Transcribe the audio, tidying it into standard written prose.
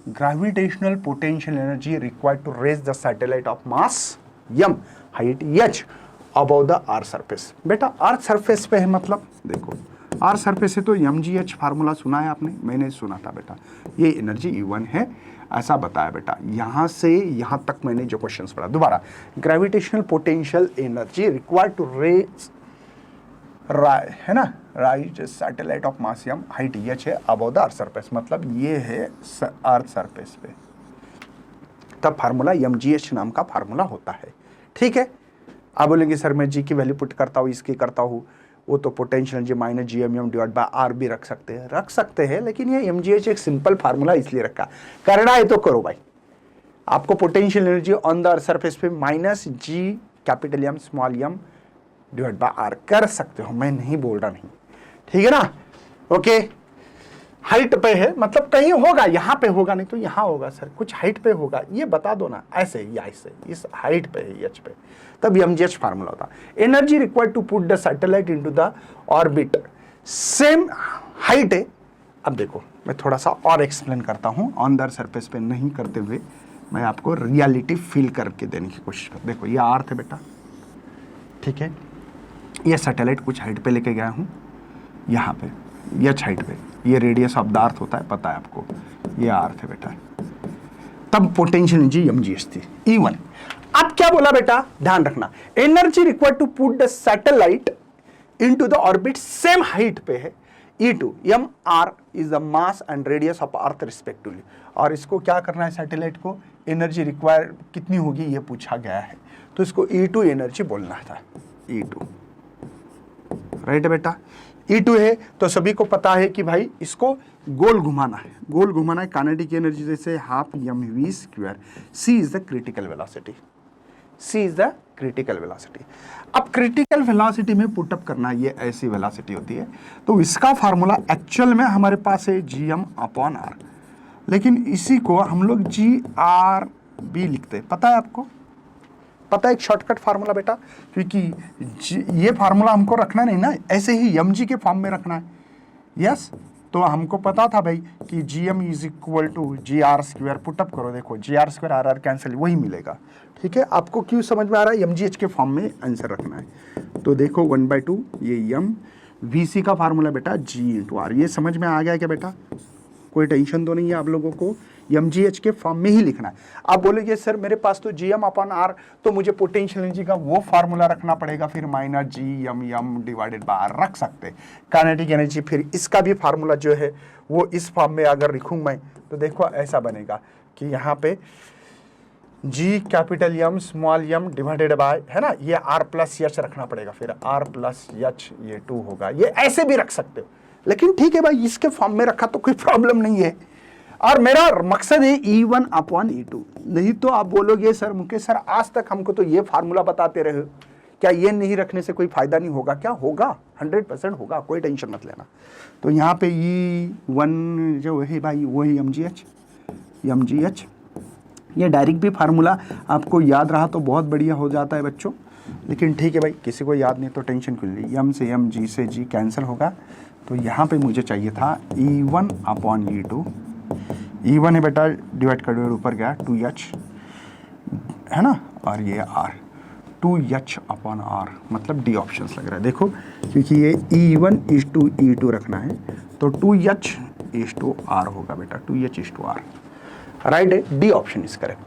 Gravitational potential energy required to raise the satellite of mass m height h above the earth surface. बेटा earth surface पे है, मतलब देखो earth surface है तो mgh फार्मूला सुना है आपने? मैंने सुना था बेटा, ये एनर्जी E1 है, ऐसा बताया बेटा। यहाँ से यहाँ तक मैंने जो क्वेश्चंस पढ़ा, दोबारा gravitational potential energy required to raise है ना, rise satellite of mass m height h है अबव द अर्थ सरफेस, मतलब ये है अर्थ सरफेस पे, तब फार्मूला mgh नाम का फार्मूला होता है। ठीक है, आप बोलेंगे सर मैं g की वैल्यू पुट करता हूँ, इसकी करता हूँ, वो तो potential energy minus GM divide by R भी रख सकते हैं, लेकिन ये mgh एक सिंपल फार्मूला इसलिए रखा, करना है तो करो भाई। आपको potential energy on the earth surface पे minus G capital M small m divide by R कर सकते हो, मैं नहीं बोल रहा नहीं, ठीक है ना। ओके, हाइट पे है मतलब कहीं होगा, यहाँ पे होगा नहीं तो यहाँ होगा सर, कुछ हाइट पे होगा, ये बता दो ना, ऐसे या ऐसे, इस हाइट पे है h पे, तब mgh फार्मूला होता। Energy required to put the satellite into the orbit same height है। अब देखो मैं थोड़ा सा और एक्सप्लेन करता हूँ, ऑन द सरफेस पे नहीं करते हुए मैं आपको रियलिटी फील करके देने की कोशिश कर। देखो ये अर्थ है बेटा, ठीक है, ये सैटेलाइट कुछ हाइट पे लेके गया हूँ, यहाँ पे h हाइट पे, ये रेडियस ऑफ द अर्थ होता है, पता है आपको, ये अर्थ है बेटा, तब पोटेंशियल एनर्जी mgh थी E1। अब क्या बोला बेटा, ध्यान रखना, energy required to put the satellite into the orbit same height पे है E2, mr is the mass and radius of earth respectively. और इसको क्या करना है, सैटेलाइट को एनर्जी रिक्वायर कितनी होगी ये पूछा गया है, तो इसको E2 एनर्जी बोलना था, E2 राइट है बेटा। E2 है तो सभी को पता है कि भाई इसको गोल घुमाना है, गोल घुमाना है, काइनेटिक एनर्जी जैसे half mv square, c is the critical velocity, c is the critical velocity. अब क्रिटिकल वेलोसिटी में पुटअप करना, ये ऐसी वेलोसिटी होती है, तो इसका फार्मूला एक्चुअल में हमारे पास है gm/r, लेकिन इसी को हम लोग grb लिखते हैं, पता है आपको, पता है एक शॉर्टकट फार्मूला बेटा, क्योंकि ये फार्मूला हमको रखना नहीं ना, ऐसे ही mg के फॉर्म में रखना है। यस, तो हमको पता था भाई कि gm is equal to gr square, put up करो, देखो gr स्क्वायर r कैंसिल, वही मिलेगा। ठीक है, आपको क्यों समझ में आ रहा है, mgh के फॉर्म में आंसर रखना है। तो देखो 1/2 ये m, vc का फार्मूला बेटा g/r, ये समझ में आ गया क्या बेटा, कोई टेंशन तो नहीं है आप लोगों को, mgh के फॉर्म में ही लिखना है। आप बोलेंगे सर मेरे पास तो gm/r, तो मुझे पोटेंशियल एनर्जी का वो फार्मूला रखना पड़ेगा, फिर minus gm divided by r रख सकते। काइनेटिक एनर्जी, फिर इसका भी फार्मूला जो है वो इस फॉर्म में अगर लिखूं मैं, तो देखो ऐसा बनेगा कि यहाँ पे g capital M small m divided by, है ना, ये r प्लस h रखना पड़ेगा, फिर r प्लस h ये 2 होगा, ये ऐसे भी रख सकते हो, लेकिन ठीक है भाई इसके फॉर्म में रखा तो कोई प्रॉब्लम नहीं है। और मेरा मकसद है E1/E2, नहीं तो आप बोलोगे सर मुकेश सर आज तक हमको तो ये फार्मूला बताते रहे, क्या ये नहीं रखने से कोई फायदा नहीं होगा? क्या होगा, 100% होगा, कोई टेंशन मत लेना। तो यहाँ पे E1 जो है भाई वही mgh, ये डायरेक्ट भी फार्मूला आपको याद रहा तो बहुत बढ़िया हो जाता है बच्चों, लेकिन ठीक है भाई किसी को याद नहीं तो टेंशन क्यों ली, m से m g से g कैंसिल होगा, तो यहाँ पे मुझे चाहिए था E1/E2, E1 है बेटा, डिवाइड कर दो, ऊपर गया 2h है ना, और ये r 2h/r, मतलब डी ऑप्शंस लग रहा है, देखो क्योंकि ये E1/E2 रखना है तो 2h/r होगा बेटा, 2h/r राइट है, डी ऑप्शन इज करेक्ट है।